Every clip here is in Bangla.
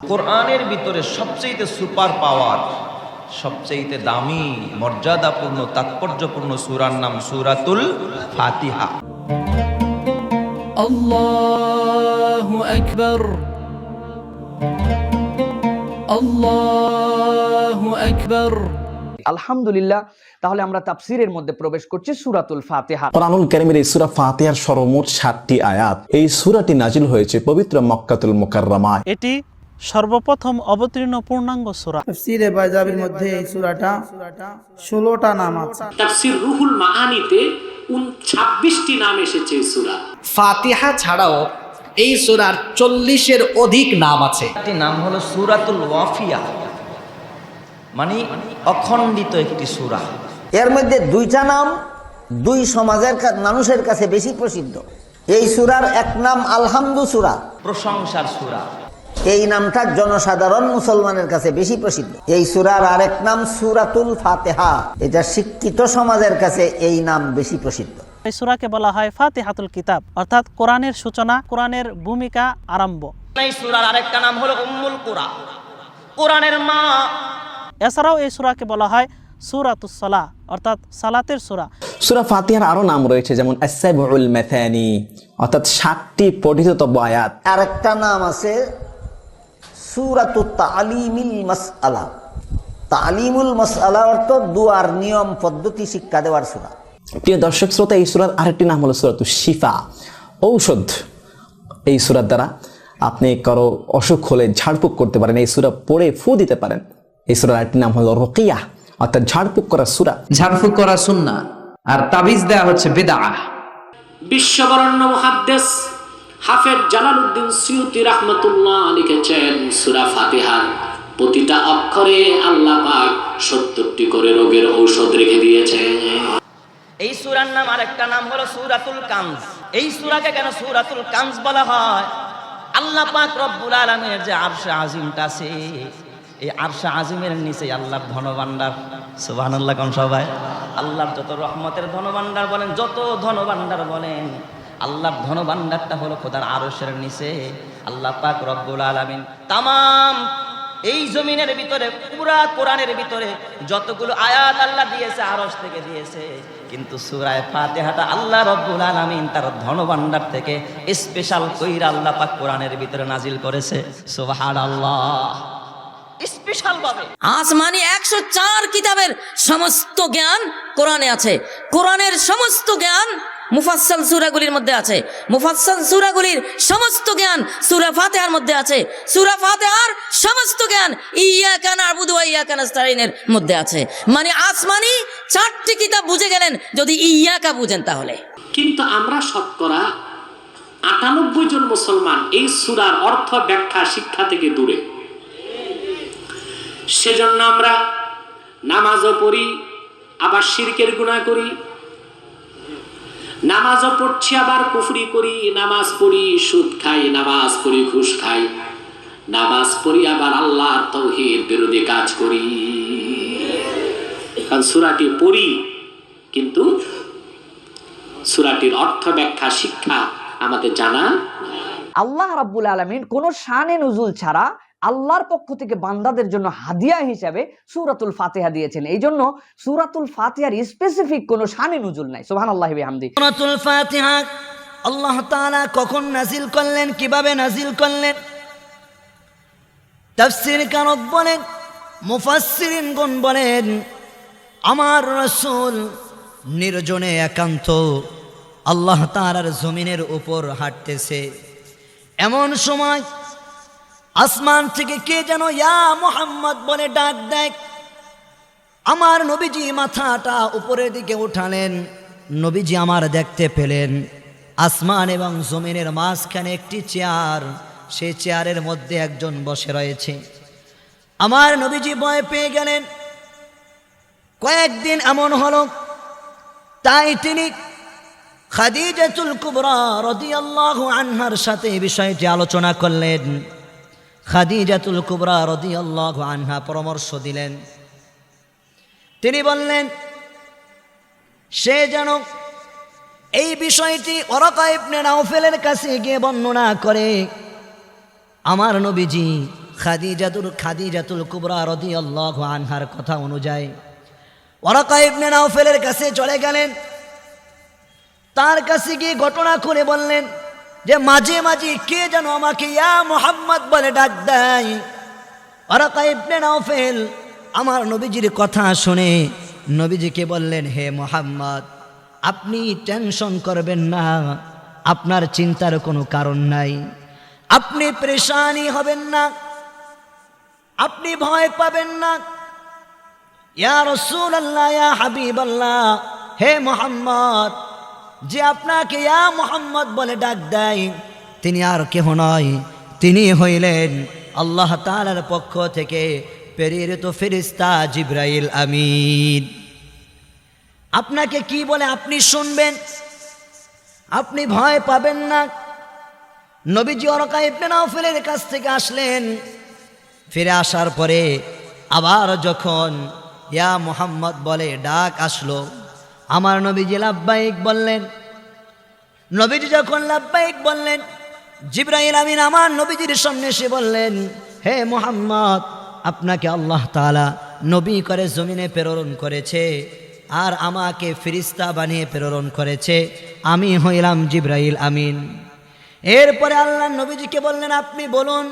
কোরআনের ভিতরে সবচেয়ে সুপার পাওয়ার, সবচেয়ে দামি, মর্যাদাপূর্ণ, তাৎপর্যপূর্ণ সূরার নাম সূরাতুল ফাতিহা। আল্লাহু আকবার, আল্লাহু আকবার। আলহামদুলিল্লাহ, তাহলে আমরা তাফসীরের মধ্যে প্রবেশ করছি সূরাতুল ফাতিহা। কোরআনুল কারীমের এই সূরা ফাতিহার সর্বমোট 7টি আয়াত। এই সূরাটি নাজিল হয়েছে পবিত্র মক্কাতুল মুকাররমায়। এটি সর্বপ্রথম অবতীর্ণ পূর্ণাঙ্গ সূরা। তাফসীরে বায়জাবির মধ্যে এই সূরাটা 16টা নাম আছে। তাফসীর রুহুল মাআনিতে 26টি নাম এসেছে এই সূরা। ফাতিহা ছাড়াও এই সূরার 40-এর অধিক নাম আছে। একটি নাম হলো সূরাতুল ওয়াফিয়া, মানে অখণ্ডিত একটি সূরা। এর মধ্যে দুইটা নাম দুই সমাজের মানুষের কাছে বেশি প্রসিদ্ধ। এই সূরার এক নাম আলহামদু সূরা, প্রশংসার সূরা। এই নামটা জনসাধারণ মুসলমানের কাছে বেশি প্রসিদ্ধ। এই সূরার আরেক নাম সূরাতুল ফাতিহা, এটা শিক্ষিত সমাজের কাছে এই নাম বেশি প্রসিদ্ধ। এই সূরাকে বলা হয় ফাতিহাতুল কিতাব, অর্থাৎ কোরআনের সূচনা, কোরআনের ভূমিকা আরম্ভ। এই সূরার আরেকটা নাম হলো উম্মুল কুরা, কোরআনের মা। এছাড়াও এই সূরাকে বলা হয় সূরাতুস সালাহ, অর্থাৎ সালাতের সূরা। সূরা ফাতিহার আরো নাম রয়েছে, যেমন আস-সাবউল মাথানি, অর্থাৎ 7টি পঠিতব্য আয়াত। আরেকটা নাম আছে সূরাতুত তালিমিল মাসআলা। তালিমুল মাসআলা অর্থ দুয়ার নিয়ম পদ্ধতি শিক্ষা দেওয়ার সূরা। প্রিয় দর্শক শ্রোতা, এই সূরার আরেকটি নাম হলো সূরাতুশ শিফা, ঔষধ। এই সূরার দ্বারা আপনি কারো অসুখ হলে ঝাড়ফুঁক করতে পারেন, এই সূরা পড়ে ফু দিতে পারেন। এই সূরার আরেকটি নাম হলো রুকিয়া, অর্থাৎ ঝাড়ফুঁক করা সূরা। ঝাড়ফুঁক করা সুন্নাহ আর তাবিজ দেয়া হচ্ছে বিদআহ। বিশ্ববরেণ্য মুহাদ্দিস হাফেজ জালালউদ্দিন সুয়ুতী রাহমাতুল্লাহ লিখেছেন, সূরা ফাতিহার প্রতিটা অক্ষরে আল্লাহ পাক 70টি করে রোগের ঔষধ রেখে দিয়েছে। এই সূরার নাম আরেকটা নাম হলো সূরাতুল কানজ। এই সূরাকে কেন সূরাতুল কানজ বলা হয়? আল্লাহ পাক রব্বুল আলামিনের যে আরশে আজিমটা আছে, এই আরশে আজিমের নিচে আল্লাহর ধনভাণ্ডার। সুবহানাল্লাহ কোন সবাই? আল্লাহর যত রহমতের ধনভাণ্ডার বলেন, যত ধনভাণ্ডার বলেন, আল্লাহর ধনভাণ্ডারটা হলো খোদার আরশের নিচে। আল্লাহ পাক রব্বুল আলামিন তামাম এই জমিনের ভিতরে, পুরা কোরআনের ভিতরে যতগুলো আয়াত আল্লাহ দিয়েছে আরশ থেকে দিয়েছে, কিন্তু সূরা ফাতিহাটা আল্লাহ রব্বুল আলামিন তার ধনভাণ্ডার থেকে স্পেশাল কইরা আল্লাহ পাক কোরআনের ভিতরে নাজিল করেছে। সুবহানাল্লাহ, স্পেশাল ভাবে। আসমানি 104 কিতাবের সমস্ত জ্ঞান কোরআনে আছে। কোরআনের সমস্ত জ্ঞান মুফাসসাল সূরাগুলির মধ্যে আছে। মুফাসসাল সূরাগুলির সমস্ত জ্ঞান সূরা ফাতিহার মধ্যে আছে। সূরা ফাতিহার সমস্ত জ্ঞান ইয়্যাকা না'বুদু ওয়া ইয়্যাকা নাস্তাঈনের মধ্যে আছে। মানে আসমানি 4টি কিতাব বুঝে গেলেন যদি ইয়্যাকা বুঝেন তাহলে। কিন্তু আমরা শতকরা 98 জন মুসলমান এই সূরার অর্থ ব্যাখ্যা শিক্ষা থেকে দূরে। সেজন্য আমরা নামাজও পড়ি, আবার শিরকের গুনাহ করি। নামাজও পড়ছি আবার কুফরি করি, নামাজ পড়ি সুদ খাই, নামাজ পড়ি ঘুষ খাই, নামাজ পড়ি আবার আল্লাহর তাওহীদ বিরোধী কাজ করি। কারণ সূরাটি পড়ি কিন্তু সূরাটির অর্থ ব্যাখ্যা শিক্ষা আমাদের জানা। আল্লাহ রাব্বুল আলামিন কোন শানে নুজুল ছাড়া আল্লাহর পক্ষ থেকে বান্দাদের জন্য হাদিয়া হিসাবে সূরাতুল ফাতিহা দিয়েছেন। এই জন্য সূরাতুল ফাতিহার স্পেসিফিক কোনো শানে নুজুল নাই। সুবহানাল্লাহি ওয়া বিহামদি। সূরাতুল ফাতিহা আল্লাহ তাআলা কখন নাজিল করলেন, কিভাবে নাজিল করলেন? তাফসীরকারক বলেন, মুফাসসিরিনগণ বলেন, আমার রাসূল নির্জনে একান্ত আল্লাহ তাআলার জমিনের উপর হাঁটতেছে, এমন সময় আসমান থেকে কে যেন ইয়া মুহাম্মদ বলে ডাক দেয়। আমার নবীজি মাথাটা উপরের দিকে উঠালেন। নবীজি আমার দেখতে পেলেন আসমান এবং জমিনের মাঝখানে একটি চেয়ার, সেই চেয়ারের মধ্যে একজন বসে রয়েছে। আমার নবীজি ভয় পেয়ে গেলেন। কয়েকদিন এমন হলো, তাই তিনি খাদিজাতুল কুবরা রাদিয়াল্লাহু আনহার সাথে বিষয়টি আলোচনা করলেন। খাদিজাতুল কুবরা রাদিয়াল্লাহু আনহা পরামর্শ দিলেন। তিনি বললেন সে যেন এই বিষয়টি ওরাকা ইবনে নাওফেলের কাছে গিয়ে বর্ণনা করে। আমার নবীজি খাদিজাতুল কুবরা রাদিয়াল্লাহু আনহার কথা অনুযায়ী ওয়ারাকা ইবনে নাওফেলের কাছে চলে গেলেন। তার কাছে গিয়ে ঘটনা খুলে বললেন যে মাঝে মাঝে কে যেন আমাকে ইয়া মুহাম্মদ বলে ডাক দেয়। ওয়ারাকা ইবনে নাওফেল আমার নবীজির কথা শুনে নবীজিকে বললেন, হে মুহাম্মদ, আপনি টেনশন করবেন না, আপনার চিন্তার কোনো কারণ নাই, আপনি পরেশানি হবেন না, আপনি ভয় পাবেন না। ইয়া রাসূলুল্লাহ, ইয়া হাবিবাল্লাহ, হে মুহাম্মদ, যে আপনাকে ইয়া মুহাম্মদ বলে ডাক দেয় তিনি আর কেহ নয়, তিনি হইলেন আল্লাহ তাআলার পক্ষ থেকে প্রেরিত ফেরেশতা জিবরাইল আমিন। আপনাকে কি বলে আপনি শুনবেন, আপনি ভয় পাবেন না। নবীজি ওয়ারাকা ইবনে নাওফেলের কাছ থেকে আসলেন। ফিরে আসার পরে আবার যখন ইয়া মুহাম্মদ বলে ডাক আসলো, আমার নবীজি লাব্বাইক বললেন। নবীজি যখন লাব্বাইক বললেন, জিবরাইল আমিন আমার নবীজির সামনে এসে বললেন, হে মুহাম্মদ, আপনাকে আল্লাহ তাআলা নবী করে জমিনে প্রেরণ করেছে আর আমাকে ফেরেশতা বানিয়ে প্রেরণ করেছে, আমি হইলাম জিবরাইল আমিন। এরপরে আল্লাহ নবীজিকে বললেন, আপনি বলুন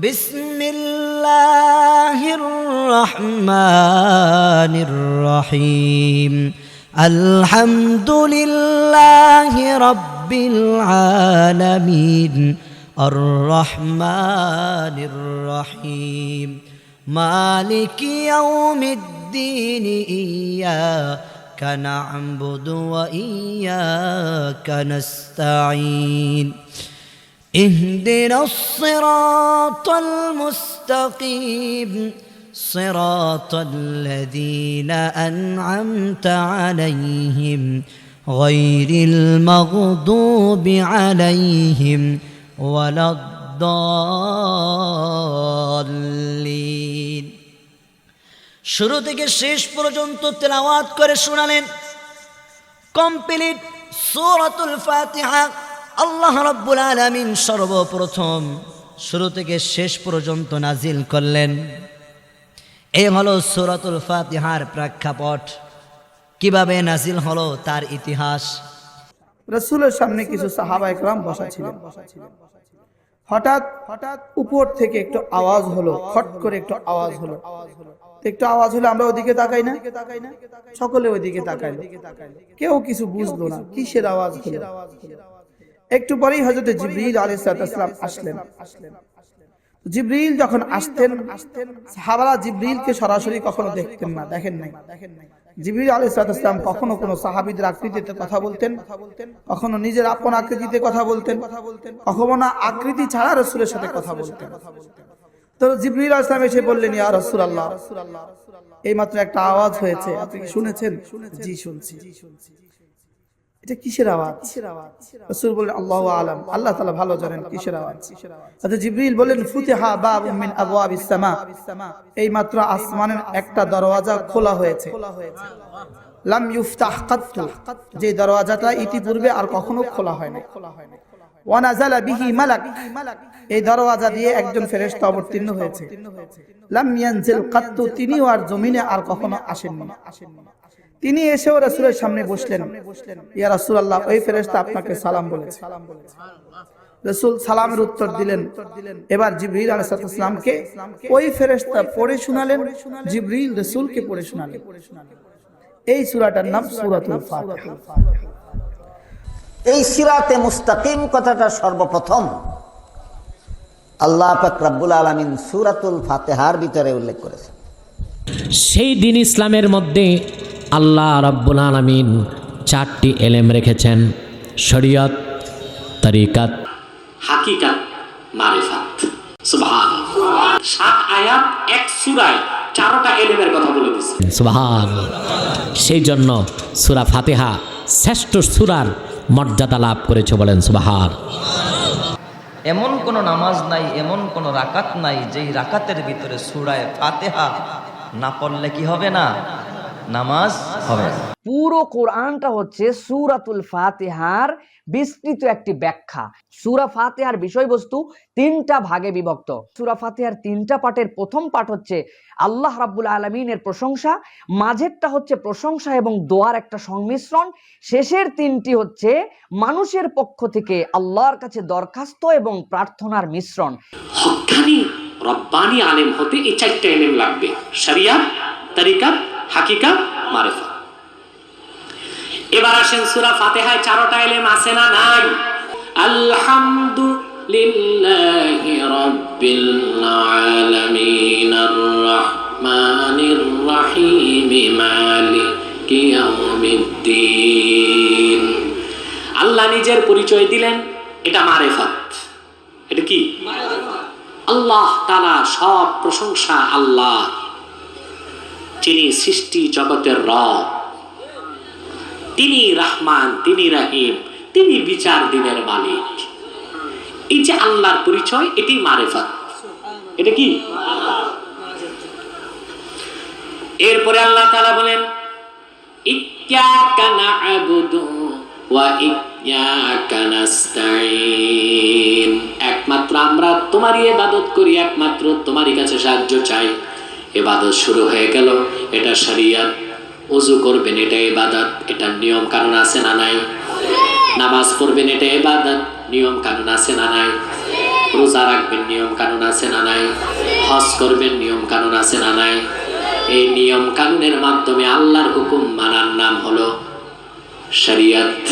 বিসমিল্লাহির রহমানির রহিম আলহামদুলিল্লাহি রাব্বিল আলামিন আর রহমানির রহিম মালিকি ইয়াউমিদ্দিন ইয়্যাকা না'বুদু ওয়া ইয়্যাকা নাস্তাঈন اهدنا الصراط المستقيم صراط الذين أنعمت عليهم غير المغضوب عليهم ولا الضالين। শুরু থেকে শেষ পর্যন্ত তেলাওয়াত করে শোনালেন কমপ্লিট সূরাতুল ফাতিহা। আল্লাহ রাব্বুল আলামিন সর্বপ্রথম শুরু থেকে শেষ পর্যন্ত নাজিল করলেন। এই হলো সূরাতুল ফাতিহার প্রেক্ষাপট, কিভাবে নাজিল হলো তার ইতিহাস। রাসূলের সামনে কিছু সাহাবা একরাম বসা ছিলেন। হঠাৎ উপর থেকে একটু আওয়াজ হলো, খট করে একটু আওয়াজ হলো। একটু আওয়াজ হলো, আমরা ওদিকে তাকাই না, সকলে ওইদিকে তাকাইলো, কেউ কিছু বুঝলো না কিসের আওয়াজ হলো। একটু পরেই হযরত জিবরিল আলাইহিস সালাম আসলেন। জিবরিল যখন আসতেন, সাহাবারা জিবরিলকে সরাসরি কখনো দেখতেন না, দেখেন নাই। জিবরিল আলাইহিস সালাম কখনো কোনো সাহাবীদের আকৃতিতে কথা বলতেন, কখনো নিজের আপন আকৃতিতে কথা বলতেন, কখনো না আকৃতি ছাড়া রাসূলের সাথে কথা বলতেন। তো জিবরিল আলাইহিস সালাম এসে বললেন, ইয়া রাসূলুল্লাহ, এইমাত্র একটা আওয়াজ হয়েছে, আপনি কি শুনেছেন? জি শুনছি। এটা কিসের আওয়াজ? রাসূল বললেন, আল্লাহু আ'লাম, আল্লাহ তাআলা ভালো জানেন কিসের আওয়াজ। তাতে জিবরিল বললেন, ফুতিহা বাবুম মিন আবওয়াবিস সামা, এই মাত্র আসমানের একটা দরওয়াজা খোলা হয়েছে। লাম ইফতাহ কাত্তু, যে দরওয়াজাটা ইতিপূর্বে আর কখনো খোলা হয় না। ওয়া নাযালা বিহি মালাক, এই দরওয়াজা দিয়ে একজন ফেরেশতা অবতীর্ণ হয়েছে। লাম ইয়ানজিল কাত্তু, তিনিও আর জমিনে আর কখনো আসেননি। তিনি এসেও রাসূলের সামনে বসলেন। ইয়া রাসূলুল্লাহ, ওই ফেরেশতা আপনাকে সালাম বলেছে। রাসূল সালামের উত্তর দিলেন। এবার জিবরিল আলাইহিস সালামকে ওই ফেরেশতা পড়ে শোনালেন, জিবরিল রাসূলকে পড়ে শোনালেন। এই সূরাটার নাম সূরাতুল ফাতিহা। এই সিরাতে মুস্তাকিম কথাটা সর্বপ্রথম আল্লাহ পাক রব্বুল আলামিন সূরাতুল ফাতিহার ভিতরে উল্লেখ করেছেন। সেই দিন ইসলামের মধ্যে আল্লাহ রাব্বুল আলামিন চারটি এলেম রেখেছেন: শরীয়ত, তরিকাত, হাকিকাত, মারিফাত। সুবহানাল্লাহ। 7 আয়াত এক সূরায় 4টা এলেমের কথা বলে দিয়েছে। সুবহানাল্লাহ। সেই জন্য সূরা ফাতিহা শ্রেষ্ঠ সূরার মর্যাদা লাভ করেছে, বলেন সুবহানাল্লাহ। এমন কোন নামাজ নাই, এমন কোন রাকাত নাই যেই রাকাতের ভিতরে সূরা ফাতিহা না পড়লে কি হবে না? নামাজ হবে না। পুরো কোরআনটা হচ্ছে সূরাতুল ফাতিহার বিস্তৃত একটি ব্যাখ্যা। সূরা ফাতিহার বিষয়বস্তু 3টা ভাগে বিভক্ত। সূরা ফাতিহার 3টা পাঠের প্রথম পাঠ হচ্ছে আল্লাহ রাব্বুল আলামিনের প্রশংসা, মাঝেরটা হচ্ছে প্রশংসা এবং দোয়ার একটা সংমিশ্রণ, শেষের 3টি হচ্ছে মানুষের পক্ষ থেকে আল্লাহর কাছে দরখাস্ত এবং প্রার্থনার মিশ্রণ। হক্কানি রব্বানি আলেম হতে এই 4টা এলেম লাগবে: শরিয়াত, তরিকাত, হাকিকাত, মারিফাত। এবার আসেন সূরা ফাতিহায় 4টা এলেম আছে না নাই? আলহামদুলিল্লাহি রাব্বিল আলামিন আর রহমানির রহিম মালিকি ইয়াউমিদ্দিন। আল্লাহ নিজের পরিচয় দিলেন, এটা মারিফাত। এটা কি? আল্লাহ তাআলা, সব প্রশংসা আল্লাহ, যিনি সৃষ্টি জগতের রব, তিনি রহমান, তিনি রহিম, তিনি বিচার দিনের মালিক। এই যে আল্লাহর পরিচয়, এটি মারিফাত। এটা কি? এরপরে আল্লাহ তাআলা বলেন, ইয়্যাকা না'বুদু ওয়া ইয়্যাকা নাস্তাঈন। একমাত্র আমরা তোমারই ইবাদত করি, একমাত্র তোমারই কাছে সাহায্য চাই। ইবাদত শুরু হয়ে গেল। এটা শরিয়ত। ওযু করবেন, এটা ইবাদত, এটা নিয়ম কানুন আছে না নাই? নামাজ পড়বেন, এটা ইবাদত, নিয়ম কানুন আছে না নাই? রোজা রাখবেন, নিয়ম কানুন আছে না নাই? হজ করবেন, নিয়ম কানুন আছে না নাই? এই নিয়ম কানুনের মাধ্যমে আল্লাহর হুকুম মানার নাম হলো শরিয়ত।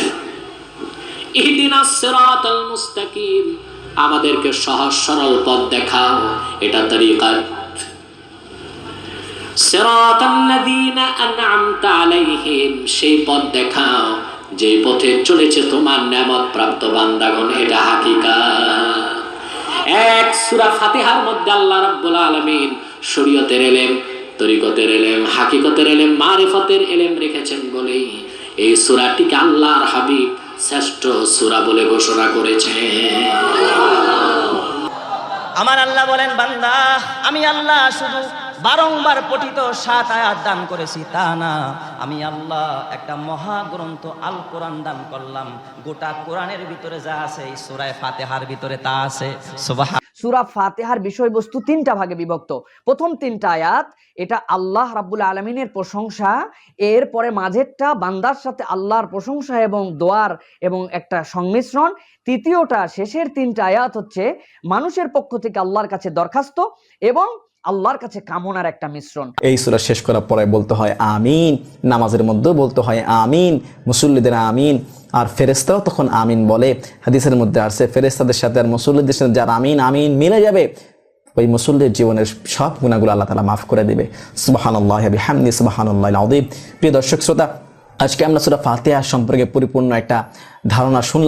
ইহদিনাস সিরাতাল মুস্তাকিম, আমাদেরকে সহজ সরল পথ দেখাও, এটা তরিকাত। সিরাতাল্লাযীনা আন'আমতা আলাইহিম, সেই পথ দেখাও যে পথে চলেছে তোমার নেয়ামত প্রাপ্ত বান্দাগণ, এটা হাকিকাত। এক সূরা ফাতিহার মধ্যে আল্লাহ রাব্বুল আলামিন শরীয়তের এলেম, তরিকতের এলেম, হাকিকতের এলেম, মারিফতের এলেম রেখেছেন বলেই এই সূরাটিকে আল্লাহর হাবিব শ্রেষ্ঠ সূরা বলে ঘোষণা করেছেন। আমার আল্লাহ বলেন, বান্দা, আমি আল্লাহ শুধু বারংবার পঠিত 7 আয়াত দান করেছি তা না, আমি আল্লাহ একটা মহাগ্রন্থ আল কোরআন দান করলাম। গোটা কোরআনের ভিতরে যা আছে এই সূরা ফাতিহার ভিতরে তা আছে। সুবহান। সূরা ফাতিহার বিষয়বস্তু 3টা ভাগে বিভক্ত। প্রথম 3টা আয়াত এটা আল্লাহ রাব্বুল আলামিনের প্রশংসা, এরপরে মাঝেরটা বান্দার সাথে আল্লাহর প্রশংসা এবং দোয়ার এবং একটা সংমিশ্রণ, তৃতীয়টা শেষের 3টা আয়াত হচ্ছে মানুষের পক্ষ থেকে আল্লাহর কাছে দরখাস্ত এবং আল্লাহর কাছে কামনার একটা মিশ্রণ। এই সূরা শেষ করার পরে বলতে হয় আমিন, নামাজের মধ্যেও বলতে হয় আমিন, মুসল্লিদের আমিন, আর ফেরেশতাও তখন আমিন বলে। হাদিসের মধ্যে আসছে ফেরেশতাদের সাথে আর মুসল্লিদের সাথে যার আমিন আমিন মিলে যাবে, ওই মুসল্লির জীবনের সব গুনাহগুলো আল্লাহ তাআলা মাফ করে দেবে। সুবহানাল্লাহি ওয়া বিহামদিহি, সুবহানাল্লাহিল আযীম। প্রিয় দর্শক শ্রোতা, আজকে আমরা সূরা ফাতিহা সম্পর্কে পরিপূর্ণ একটা ধারণা শুনলাম।